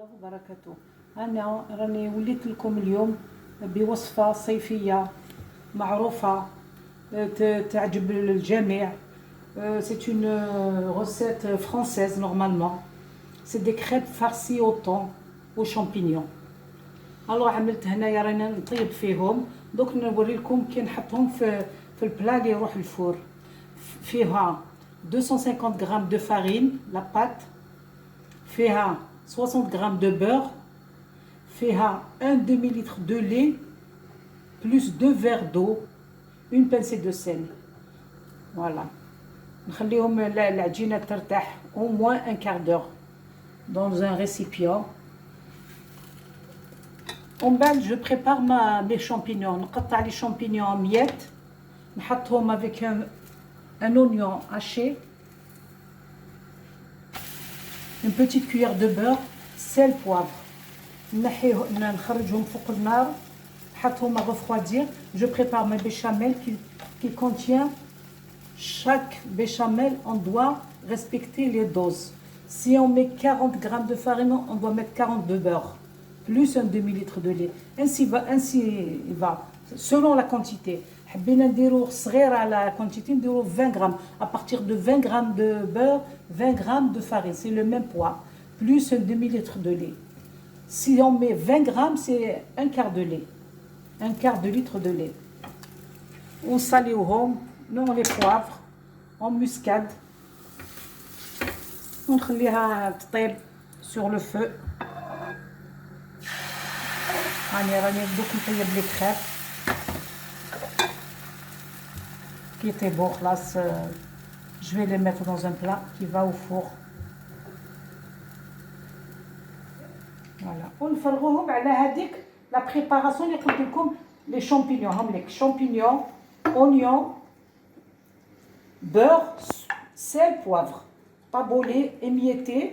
الله وبركاته. أنا راني وليت لكم اليوم بوصفة صيفية معروفة تعجب الجميع. C'est une recette française normalement. C'est des crêpes farcies au thon aux champignons. Alors عملت هنايا رانا نطيب فيهم دوك نوري لكم كي نحطهم في البلا اللي يروح الفور. فيها 250 grammes de farine la pâte, فيها 60 grammes de beurre, فيها 1 demi-litre de lait plus 2 verres d'eau, une pincée de sel. Voilà. نخليهم العجينة ترتاح au moins un quart d'heure dans un récipient. En bas, je prépare mes champignons. نقطع les champignons en miettes. نحطهم avec un oignon haché, une petite cuillère de beurre, sel, poivre. نخرجهم فوق النار نحطهم à refroidir. Je prépare mes béchamel qui contient chaque béchamel, on doit respecter les doses. Si on met 40 grammes de farine, on doit mettre 40 de beurre plus un demi-litre de lait. Ainsi il va selon la quantité. حبينا نديرو صغيرة على quantité نديرو 20 grammes. À partir de 20 grammes de beurre, 20 grammes de farine, c'est le même poids, plus un demi-litre de lait. Si on met 20 grammes, c'est un quart de lait, un quart de litre de lait. On saléoهم, non les poivres, on muscade. On نخليها تطيب sur le feu. راني دوك نطيب لي كريب qui était bon خلاص. Je vais les mettre dans un plat qui va au four. Voilà. ونفرغوهم على هذيك لا بريباراسيون اللي قلت لكم. لي شامبينيون هم لك شامبينيون اونيون beurre sel poivre طابولي émietté.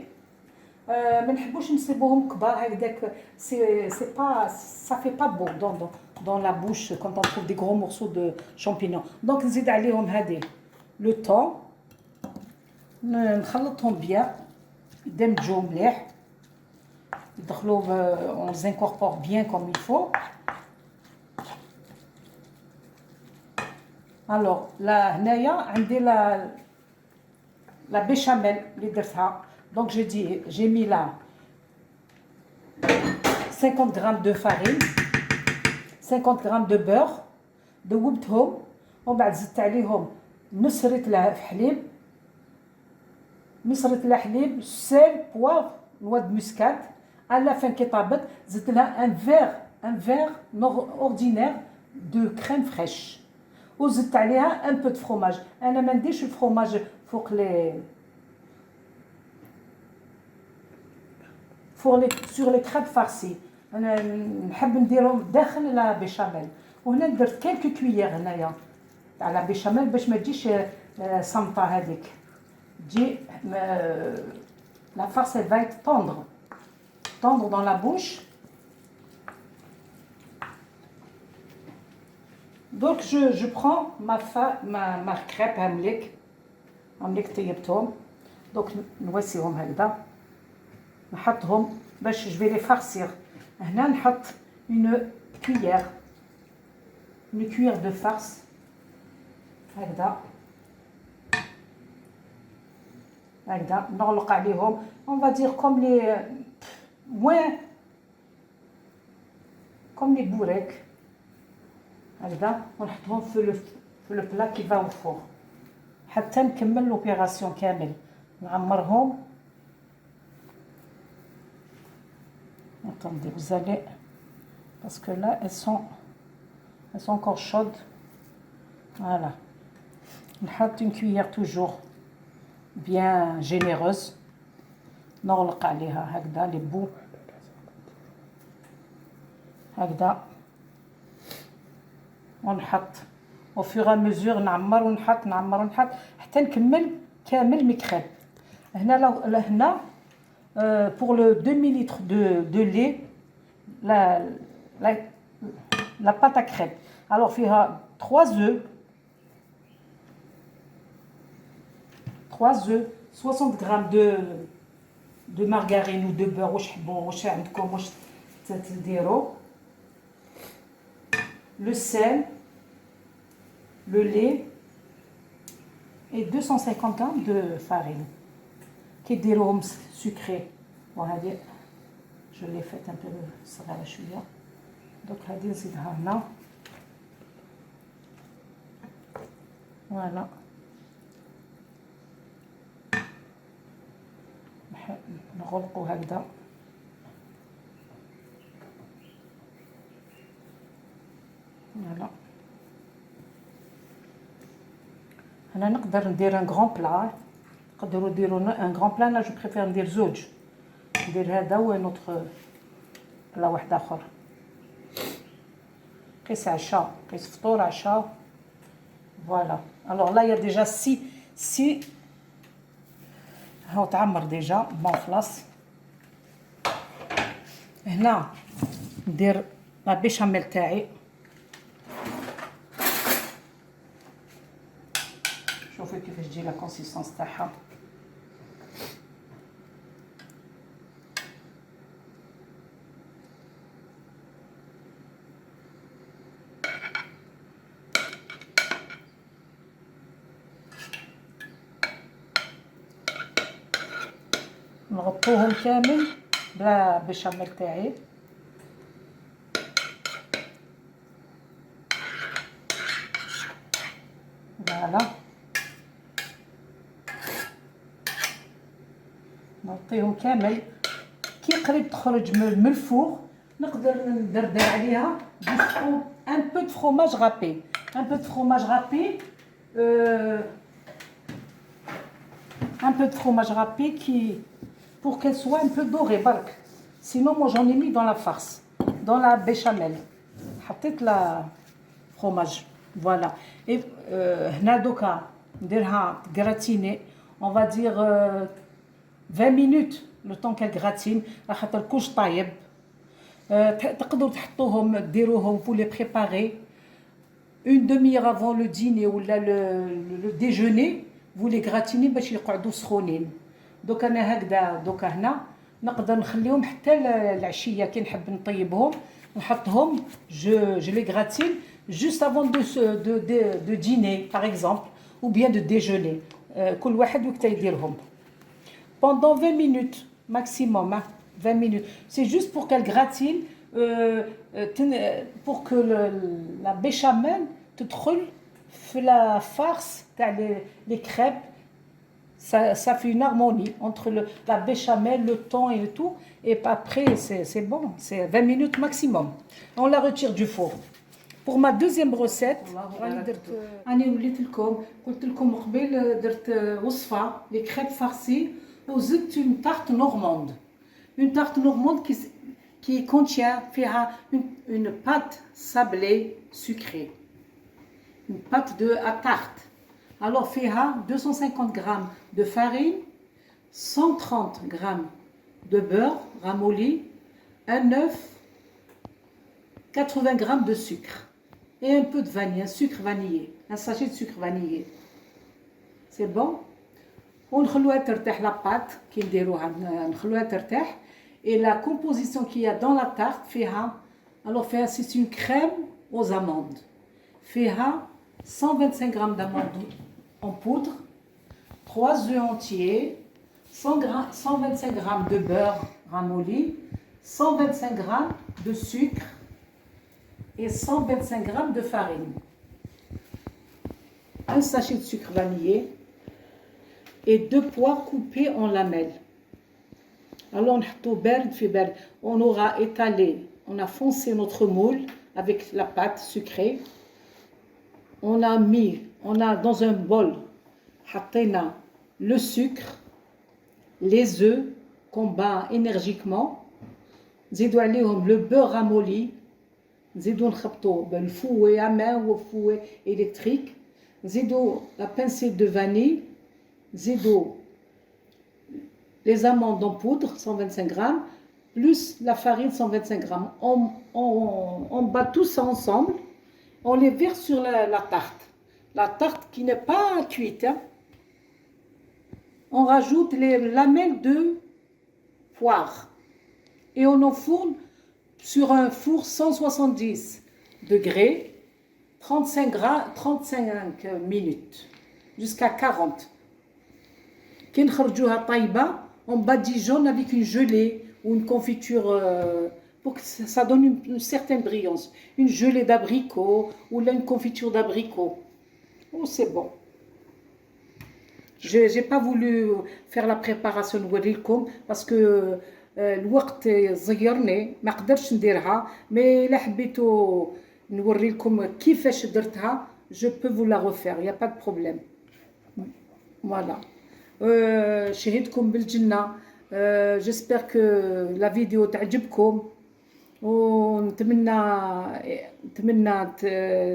ما نحبوش نسيبوهم كبار هكذاك. c'est pas ça fait pas beau dans la bouche quand on trouve des gros morceaux de champignons. Donc نزيد عليهم هذه le thon نخلطهم bien يدمجوا مليح يدخلوا on les incorpore bien comme il faut. Alors là هنايا عندي la béchamel اللي درتها. Donc j'ai mis là 50 grammes de farine, 50 grammes de beurre, ذوبتهم ومن بعد زدت عليهم نص حليب sel, poivre, noix de muscade. À la fin كي طابت زدت لها un verre ordinaire de crème fraîche وزدت عليها un peu de fromage. انا ما نديرش الفرomage فوق sur les crêpes farcies. انا نحب نديرهم داخل لا بيشاميل. وهنا درت quelques cuillères هنايا تاع لا بيشاميل باش ما تجيش صمطه هذيك تجي la farce elle va être tendre dans la bouche. Donc je prends ma crêpe عملك طيبتهم. donc نواسيهم هكذا نحطهم باش je vais les farcir. هنا نحط une cuillère de farce هكذا نغلق عليهم. on va dire comme les bourrecs هكذا ونحطهم في le plat qui va au four حتى نكمل l'opération كامل. نعمرهم. Attendez, vous allez, parce que là elles sont encore chaudes. Voilà. نحط une cuillère toujours bien généreuse. نغلق عليها هكذا les bouts هكذا ونحط au fur et à mesure نعمر ونحط حتى نكمل كامل مكريب. هنا pour le demi-litre de lait, la pâte à crêpes. Alors, il y a 3 œufs, 60 grammes de margarine ou de beurre واش تحبوا واش عندكم واش تديروا. Le sel, le lait et 250 grammes de farine qui ديروهم sucré. وهذه je l'ai fait un peu صغيره شويه donc هذه نزيدها هنا. فوالا نغلقوا هكذا. فوالا انا نقدر ندير ان غران بلا، تقدروا ديروا ان غران بلا. انا جو بريفير ندير زوج، ندير هذا و نوتر بلا واحد اخر. قيس عشاء، قيس فطور عشاء. فوالا الوغ لا يا ديجا سي هاو تعمر ديجا. بون خلاص هنا ندير لا بيشاميل تاعي. شوفي كيفاش تجي لا كونسيستونس تاعها. نغطوهم كامل بلا بيشاميل تاعي. فوالا نغطيهم كامل. كي قريب تخرج من الفوغ نقدر ندردر عليها ان بو دو فروماج غابي. ان بو دو فروماج غابي un peu de fromage râpé pour qu'elle soit un peu dorée برك. Sinon moi j'en ai mis dans la farce, dans la béchamel. حطيت la fromage. Voilà. Et هنا دوكا نديرها gratiner. On va dire 20 minutes le temps qu'elle gratine خاطر كلش طايب. تقدروا تحطوهم ديروهم vous les préparez une demi-heure avant le dîner ou le déjeuner. vous les gratinez باش يقعدوا سخونين. دوك انا هكذا دوكا هنا نقدر نخليهم حتى العشيه كي نحب نطيبهم نحطهم je les gratine juste avant de dîner par exemple ou bien de déjeuner. كل واحد وقت يديرهم pendant 20 minutes maximum. 20 minutes c'est juste pour qu'elle gratine pour que la béchamel تدخل في la farce تاع les crêpes. Ça fait une harmonie entre la béchamel, le thon et tout. Et après, c'est bon. C'est 20 minutes maximum. On la retire du four. Pour ma deuxième recette, أنا وليت لكم قلت لكم قبل درت وصفة les crêpes farcies وزدت une tarte normande. Une tarte normande qui contient فيها une pâte sablée sucrée. Une pâte à tarte. Alors فيها 250 grammes de farine, 130 grammes de beurre ramolli, un œuf, 80 grammes de sucre et un peu de vanille, un sucre vanillé, un sachet de sucre vanillé. C'est bon. ونخلوها ترتاح la pâte كي نديروها نخلوها ترتاح. Et la composition qu'il y a dans la tarte فيها alors فيها c'est une crème aux amandes. فيها 125 grammes d'amandes en poudre, 3 œufs entiers, 125 grammes de beurre ramolli, 125 grammes de sucre et 125 grammes de farine. Un sachet de sucre vanillé et 2 pois coupés en lamelles. Alors on aura étalé, on a foncé notre moule avec la pâte sucrée. On a dans un bol حطينا le sucre, les œufs qu'on bat énergiquement. نزيدو عليهم le beurre ramolli. نزيدو نخبطو بالفouet à main ou fouet électrique. نزيدو la pincée de vanille. نزيدو les amandes en poudre 125 grammes plus la farine 125 grammes. On bat tout ça ensemble. On les verse sur la tarte. La tarte qui n'est pas cuite. Hein. On rajoute les lamelles poire. Et on enfourne sur un four 170 degrés, 35 minutes, jusqu'à 40. Quand on badigeonne avec une gelée ou une confiture pour que ça donne une certaine brillance. Une gelée d'abricot ou là une confiture d'abricot. Oh, c'est bon. Je n'ai pas voulu faire la préparation نوريلكم parce que الوقت صغيرني ما قدرتش نديرها مي الا حبيتو نوريلكم كيفاش درتها je peux vous la refaire il y a pas de problème voilà شهدكم بالجنة j'espère que la vidéo تعجبكم ونتمنى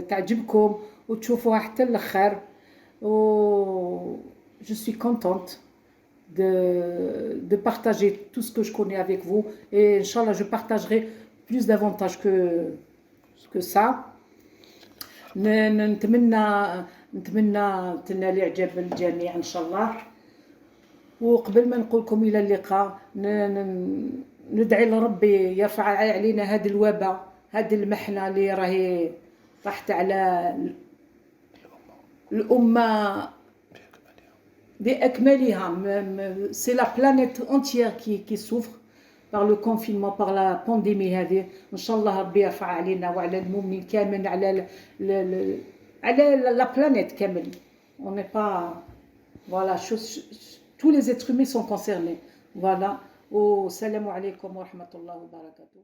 تعجبكم وتشوفوها حتى الاخر je suis contente de partager tout ce que je connais avec vous et Inch'Allah je partagerai plus davantage que ça. نتمنى تنال إعجاب الجميع إن شاء الله. وقبل ما نقول لكم إلى اللقاء ندعي لربي يرفع علينا هذه الوباء هذه المحنة اللي راهي راحت على الأمة بأكملها. C'est la planète entière qui souffre par le confinement, par la pandémie هذه. إن شاء الله ربي يرفع علينا وعلى المؤمن كامل على la planète كامل. On n'est pas voilà tous les êtres humains sont concernés. Voilà. والسلام عليكم ورحمة الله وبركاته.